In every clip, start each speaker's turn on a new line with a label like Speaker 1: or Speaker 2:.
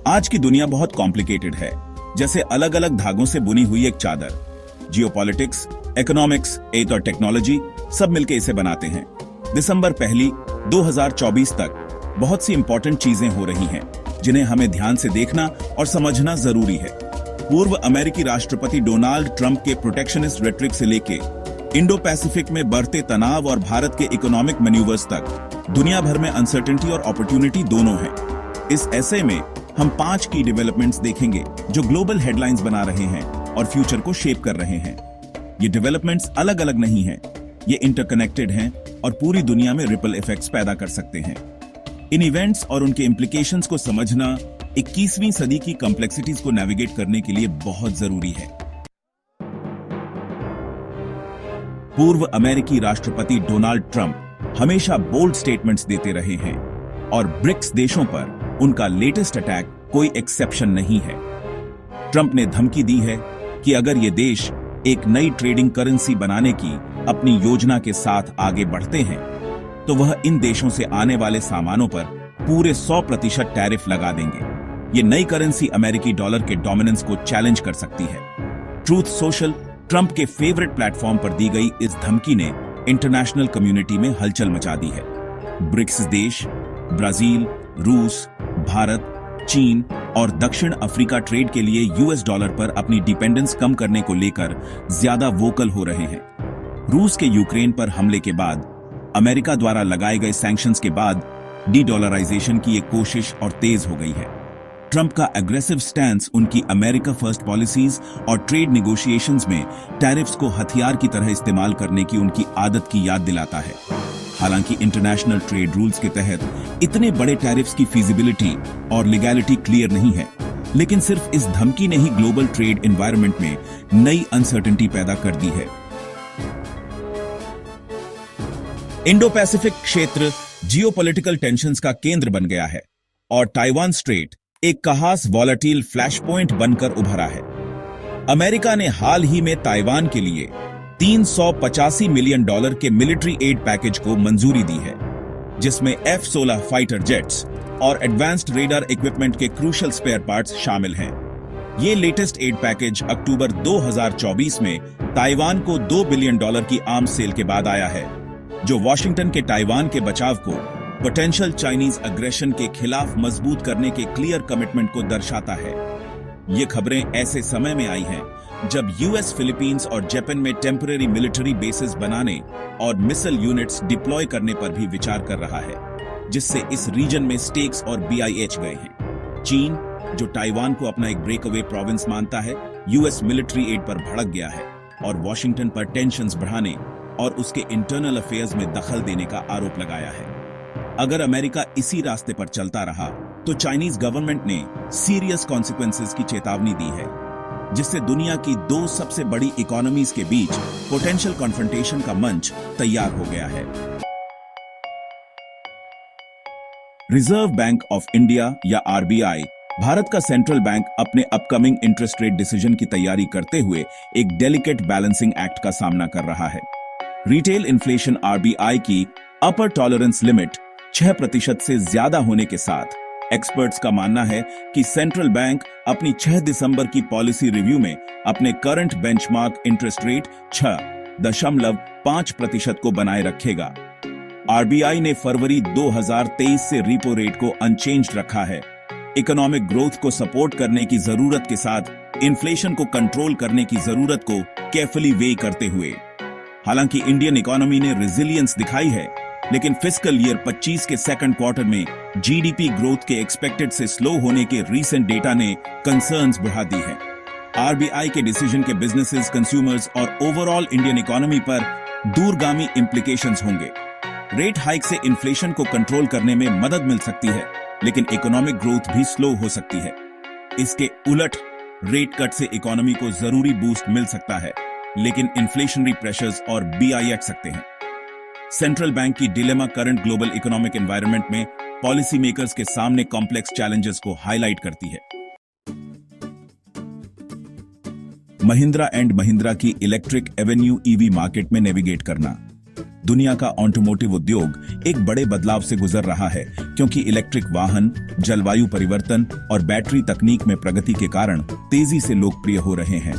Speaker 1: आज की दुनिया बहुत कॉम्प्लिकेटेड है, जैसे अलग अलग धागों से बुनी हुई एक चादर। जियोपॉलिटिक्स, इकोनॉमिक्स, एथ और टेक्नोलॉजी सब मिलकर इसे बनाते हैं। दिसंबर 1 2024 तक बहुत सी इंपॉर्टेंट चीजें हो रही हैं, जिन्हें हमें ध्यान से देखना और समझना जरूरी है। पूर्व अमेरिकी राष्ट्रपति डोनाल्ड ट्रंप के प्रोटेक्शनिस्ट रेटरिक से लेके इंडो पैसिफिक में बढ़ते तनाव और भारत के इकोनॉमिक मैन्यूवर्स तक दुनिया भर में अनसर्टेनिटी और अपॉर्चुनिटी दोनों है। इस ऐसे में हम 5 की डेवलपमेंट्स देखेंगे जो ग्लोबल हेडलाइंस बना रहे हैं और फ्यूचर को शेप कर रहे हैं। ये डेवलपमेंट्स अलग अलग नहीं हैं, ये इंटरकनेक्टेड हैं और पूरी दुनिया में रिपल इफेक्ट्स पैदा कर सकते हैं। इन इवेंट्स और उनके इम्प्लीकेशंस को समझना 21वीं सदी की कॉम्प्लेक्सिटीज को नेविगेट करने के लिए बहुत जरूरी है। पूर्व अमेरिकी राष्ट्रपति डोनाल्ड ट्रंप हमेशा बोल्ड स्टेटमेंट्स देते रहे हैं और ब्रिक्स देशों पर उनका लेटेस्ट अटैक कोई एक्सेप्शन नहीं है। ट्रंप ने धमकी दी है कि अगर ये देश एक नई ट्रेडिंग करेंसी बनाने की अपनी योजना के साथ आगे बढ़ते हैं तो वह इन देशों से आने वाले सामानों पर पूरे 100% टैरिफ लगा देंगे। ये नई करेंसी अमेरिकी डॉलर के डोमिनेंस को चैलेंज कर सकती है। ट्रूथ सोशल, ट्रंप के फेवरेट प्लेटफॉर्म पर दी गई इस धमकी ने इंटरनेशनल कम्युनिटी में हलचल मचा दी है। ब्रिक्स देश ब्राजील, रूस, भारत, चीन और दक्षिण अफ्रीका ट्रेड के लिए यूएस डॉलर पर अपनी डिपेंडेंस कम करने को लेकर ज्यादा वोकल हो रहे हैं। रूस के यूक्रेन पर हमले के बाद, अमेरिका द्वारा लगाए गए सैंक्शंस के बाद डी-डॉलराइजेशन की एक कोशिश और तेज हो गई है। ट्रंप का एग्रेसिव स्टैंस उनकी अमेरिका फर्स्ट पॉलिसीज और ट्रेड नेगोशिएशंस में टैरिफ्स को हथियार की तरह इस्तेमाल करने की उनकी आदत की याद दिलाता है। हालांकि इंटरनेशनल ट्रेड रूल्स के तहत इतने बड़े टैरिफ्स की फीजिबिलिटी और लीगैलिटी क्लियर नहीं है, लेकिन सिर्फ इस धमकी ने ही ग्लोबल ट्रेड एनवायरनमेंट में नई अनसर्टेनिटी पैदा कर दी है। इंडो पैसिफिक क्षेत्र जियोपॉलिटिकल टेंशंस का केंद्र बन गया है और ताइवान स्ट्रेट एक खास वॉलेटाइल फ्लैश पॉइंट बनकर उभरा है। अमेरिका ने हाल ही में ताइवान के लिए $385 मिलियन के मिलिट्री एड पैकेज को मंजूरी दी है, जिसमें F-16 फाइटर जेट्स और एडवांस्ड रेडार इक्विपमेंट के क्रूशियल स्पेयर पार्ट्स शामिल हैं। ये लेटेस्ट एड पैकेज अक्टूबर 2024 में ताइवान को $2 बिलियन की आर्म्स सेल के बाद आया है, जो वॉशिंगटन के ताइवान के बचाव को पोटेंशियल चाइनीज अग्रेशन के खिलाफ मजबूत करने के क्लियर कमिटमेंट को दर्शाता है। ये खबरें ऐसे समय में आई हैं जब यूएस फिलीपींस और जापान में टेम्पररी मिलिट्री बेसेस बनाने और मिसाइल यूनिट्स डिप्लॉय करने पर भी विचार कर रहा है, जिससे इस रीजन में स्टेक्स और BIH गए हैं। चीन, जो ताइवान को अपना एक ब्रेकअवे प्रोविंस मानता है, यूएस मिलिट्री एड पर भड़क गया है और वॉशिंगटन पर टेंशंस बढ़ाने और उसके इंटरनल अफेयर्स में दखल देने का आरोप लगाया है। अगर अमेरिका इसी रास्ते पर चलता रहा तो चाइनीज गवर्नमेंट ने सीरियस कॉन्सिक्वेंसेस की चेतावनी दी है, जिससे दुनिया की 2 सबसे बड़ी इकोनॉमीज के बीच पोटेंशियल कॉन्फ्रंटेशन का मंच तैयार हो गया है। रिजर्व बैंक ऑफ इंडिया या RBI, भारत का सेंट्रल बैंक, अपने अपकमिंग इंटरेस्ट रेट डिसीजन की तैयारी करते हुए एक डेलिकेट बैलेंसिंग एक्ट का सामना कर रहा है। रिटेल इन्फ्लेशन RBI की अपर टॉलरेंस लिमिट 6% से ज्यादा होने के साथ एक्सपर्ट्स का मानना है कि सेंट्रल बैंक अपनी 6 दिसंबर की पॉलिसी रिव्यू में अपने करंट बेंचमार्क इंटरेस्ट रेट 6.5% को बनाए रखेगा। RBI ने फरवरी 2023 से रेपो रेट को अनचेंज्ड रखा है। इकोनॉमिक ग्रोथ को सपोर्ट करने की जरूरत के साथ इन्फ्लेशन को कंट्रोल करने की जरूरत को केयरफुली वे करते हुए। हालांकि इंडियन इकोनॉमी ने रेजिलियंस दिखाई है, लेकिन फिस्कल ईयर 25 के सेकंड क्वार्टर में GDP ग्रोथ के एक्सपेक्टेड से स्लो होने के रीसेंट डेटा ने कंसर्न्स बढ़ा दी है। RBI के डिसीजन के बिजनेसेस, कंज्यूमर्स और ओवरऑल इंडियन इकोनॉमी पर दूरगामी इंप्लीकेशंस होंगे। रेट हाइक से इन्फ्लेशन को कंट्रोल करने में मदद मिल सकती है, लेकिन इकोनॉमिक ग्रोथ भी स्लो हो सकती है। इसके उलट रेट कट से इकोनॉमी को जरूरी बूस्ट मिल सकता है, लेकिन इन्फ्लेशनरी प्रेशर्स और BIH सकते हैं। सेंट्रल बैंक की dilemma current global economic environment में पॉलिसी मेकर्स के सामने कॉम्प्लेक्स चैलेंजेस को हाईलाइट करती है। महिंद्रा एंड महिंद्रा की इलेक्ट्रिक एवेन्यू EV मार्केट में नेविगेट करना। दुनिया का ऑटोमोटिव उद्योग एक बड़े बदलाव से गुजर रहा है, क्योंकि इलेक्ट्रिक वाहन, जलवायु परिवर्तन और बैटरी तकनीक में प्रगति के कारण तेजी से लोकप्रिय हो रहे हैं।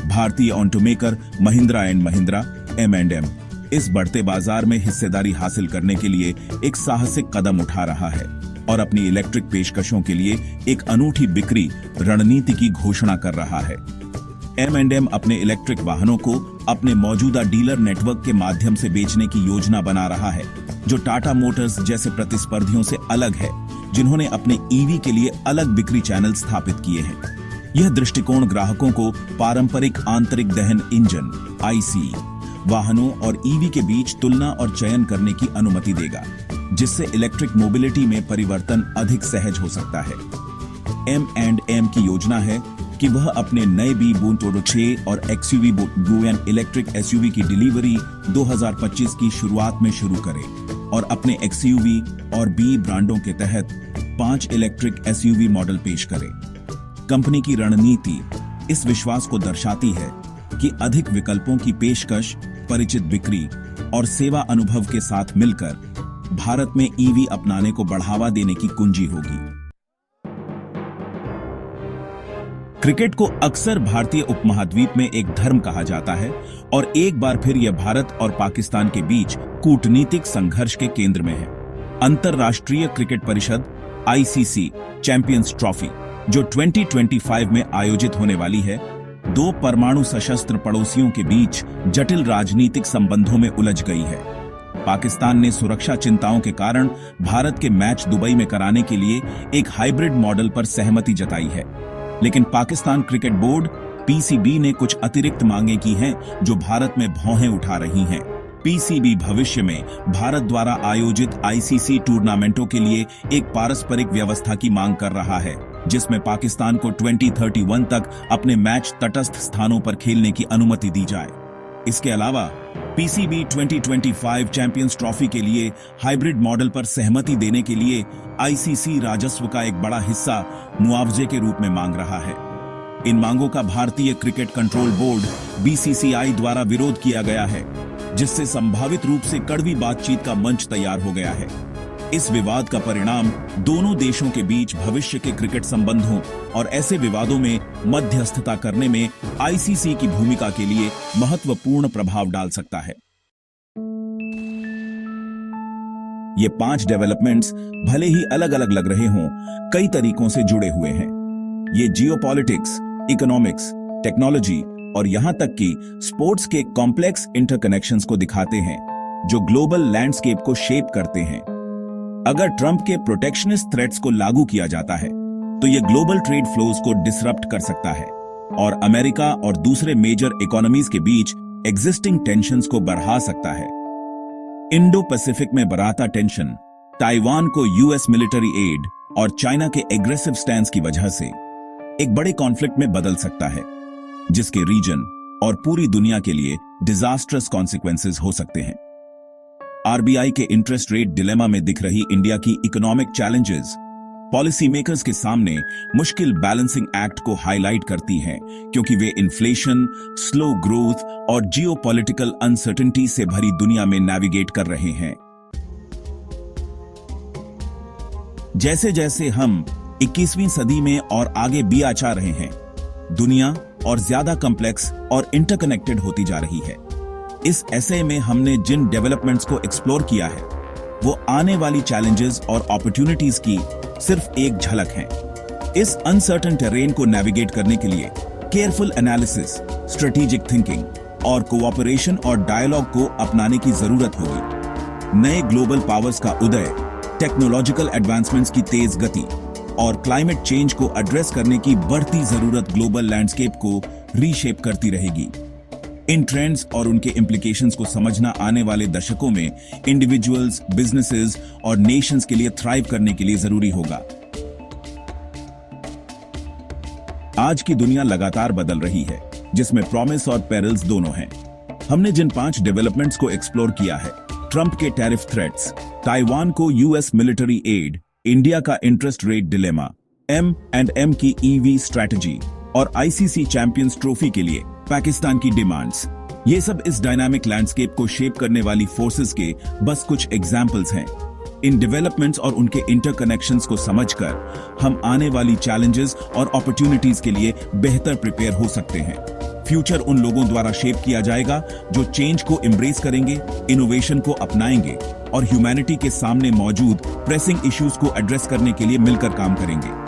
Speaker 1: भारतीय automaker Mahindra and Mahindra M&M इस बढ़ते बाजार में हिस्सेदारी हासिल करने के लिए एक साहसिक कदम उठा रहा है और अपनी इलेक्ट्रिक पेशकशों के लिए एक अनूठी बिक्री रणनीति की घोषणा कर रहा है। M&M अपने इलेक्ट्रिक वाहनों को अपने मौजूदा डीलर नेटवर्क के माध्यम से बेचने की योजना बना रहा है, जो टाटा मोटर्स जैसे प्रतिस्पर्धियों से अलग है, जिन्होंने अपने ईवी के लिए अलग बिक्री चैनल स्थापित किए हैं। यह दृष्टिकोण ग्राहकों को पारंपरिक आंतरिक दहन इंजन IC वाहनों और ईवी के बीच तुलना और चयन करने की अनुमति देगा, जिससे इलेक्ट्रिक मोबिलिटी में परिवर्तन अधिक सहज हो सकता है। M&M की योजना है कि वह अपने नए बी बूटोरो 6 और XUV बुएन इलेक्ट्रिक SUV की डिलीवरी 2025 की शुरुआत में शुरू करे और अपने XUV और B ब्रांडों के तहत 5 इलेक्ट्रिक SUV मॉडल पेश करे। कंपनी की रणनीति इस विश्वास को दर्शाती है कि अधिक विकल्पों की पेशकश, परिचित बिक्री और सेवा अनुभव के साथ मिलकर भारत में ईवी अपनाने को बढ़ावा देने की कुंजी होगी। क्रिकेट को अक्सर भारतीय उपमहाद्वीप में एक धर्म कहा जाता है और एक बार फिर यह भारत और पाकिस्तान के बीच कूटनीतिक संघर्ष के केंद्र में है। अंतर्राष्ट्रीय क्रिकेट परिषद ICC चैंपियंस ट्रॉफी, जो 2025 में आयोजित होने वाली है, दो परमाणु सशस्त्र पड़ोसियों के बीच जटिल राजनीतिक संबंधों में उलझ गई है। पाकिस्तान ने सुरक्षा चिंताओं के कारण भारत के मैच दुबई में कराने के लिए एक हाइब्रिड मॉडल पर सहमति जताई है, लेकिन पाकिस्तान क्रिकेट बोर्ड PCB ने कुछ अतिरिक्त मांगे की हैं, जो भारत में भौहें उठा रही हैं। PCB भविष्य में भारत द्वारा आयोजित ICC टूर्नामेंटों के लिए एक पारस्परिक व्यवस्था की मांग कर रहा है, जिसमें पाकिस्तान को 2031 तक अपने मैच तटस्थ स्थानों पर खेलने की अनुमति दी जाए। इसके अलावा PCB 2025 चैंपियंस ट्रॉफी के लिए हाइब्रिड मॉडल पर सहमति देने के लिए ICC राजस्व का एक बड़ा हिस्सा मुआवजे के रूप में मांग रहा है। इन मांगों का भारतीय क्रिकेट कंट्रोल बोर्ड BCCI द्वारा विरोध किया गया है, जिससे संभावित रूप से कड़वी बातचीत का मंच तैयार हो गया है। इस विवाद का परिणाम दोनों देशों के बीच भविष्य के क्रिकेट संबंधों और ऐसे विवादों में मध्यस्थता करने में ICC की भूमिका के लिए महत्वपूर्ण प्रभाव डाल सकता है। ये 5 डेवलपमेंट्स भले ही अलग अलग लग रहे हों, कई तरीकों से जुड़े हुए हैं। ये जियोपॉलिटिक्स, इकोनॉमिक्स, टेक्नोलॉजी और यहां तक कि स्पोर्ट्स के कॉम्प्लेक्स इंटरकनेक्शंस को दिखाते हैं, जो ग्लोबल लैंडस्केप को शेप करते हैं। अगर ट्रंप के प्रोटेक्शनिस्ट थ्रेट्स को लागू किया जाता है, तो यह ग्लोबल ट्रेड फ्लोज को डिसरप्ट कर सकता है और अमेरिका और दूसरे मेजर इकोनॉमीज के बीच एग्जिस्टिंग टेंशंस को बढ़ा सकता है। इंडो पैसिफिक में बढ़ता टेंशन ताइवान को US मिलिट्री एड और चाइना के एग्रेसिव स्टैंस की वजह से एक बड़े कॉन्फ्लिक्ट में बदल सकता है, जिसके रीजन और पूरी दुनिया के लिए डिजास्ट्रस कॉन्सिक्वेंसेस हो सकते हैं। RBI के इंटरेस्ट रेट डिलेमा में दिख रही इंडिया की इकोनॉमिक चैलेंजेस पॉलिसी मेकर्स के सामने मुश्किल बैलेंसिंग एक्ट को हाईलाइट करती हैं, क्योंकि वे इन्फ्लेशन, स्लो ग्रोथ और जियोपॉलिटिकल अनसर्टेनिटी से भरी दुनिया में नेविगेट कर रहे हैं। जैसे जैसे हम 21वीं सदी में और आगे भी आचा रहे हैं, दुनिया और ज्यादा कॉम्प्लेक्स और इंटरकनेक्टेड होती जा रही है। इस एसे में हमने जिन डेवलपमेंट्स को एक्सप्लोर किया है, वो आने वाली चैलेंजेस और अपॉर्चुनिटीज की सिर्फ एक झलक है। इस अनसर्टन टेरेन को नेविगेट करने के लिए केयरफुल एनालिसिस, स्ट्रेटेजिक थिंकिंग और कोऑपरेशन और डायलॉग को अपनाने की जरूरत होगी। नए ग्लोबल पावर्स का उदय, टेक्नोलॉजिकल एडवांसमेंट्स की तेज गति और क्लाइमेट चेंज को एड्रेस करने की बढ़ती जरूरत ग्लोबल लैंडस्केप को रीशेप करती रहेगी। इन ट्रेंड्स और उनके इम्प्लीकेशंस को समझना आने वाले दशकों में इंडिविजुअल्स, बिजनेसेस और नेशंस के लिए थ्राइव करने के लिए जरूरी होगा। आज की दुनिया लगातार बदल रही है, जिसमें प्रॉमिस और पेरिल्स दोनों हैं। हमने जिन 5 डेवलपमेंट्स को एक्सप्लोर किया है, ट्रंप के टैरिफ थ्रेट्स, ताइवान को US मिलिट्री एड, इंडिया का इंटरेस्ट रेट डिलेमा, M&M की EV स्ट्रैटेजी और ICC चैंपियंस ट्रॉफी के लिए पाकिस्तान की डिमांड्स, ये सब इस डायनामिक लैंडस्केप को शेप करने वाली फोर्सेस के बस कुछ एग्जाम्पल्स हैं। इन डेवलपमेंट्स और उनके इंटरकनेक्शंस को समझकर हम आने वाली चैलेंजेस और अपॉर्चुनिटीज के लिए बेहतर प्रिपेयर हो सकते हैं। फ्यूचर उन लोगों द्वारा शेप किया जाएगा जो चेंज को एम्ब्रेस करेंगे, इनोवेशन को अपनाएंगे और ह्यूमैनिटी के सामने मौजूद प्रेसिंग इश्यूज को एड्रेस करने के लिए मिलकर काम करेंगे।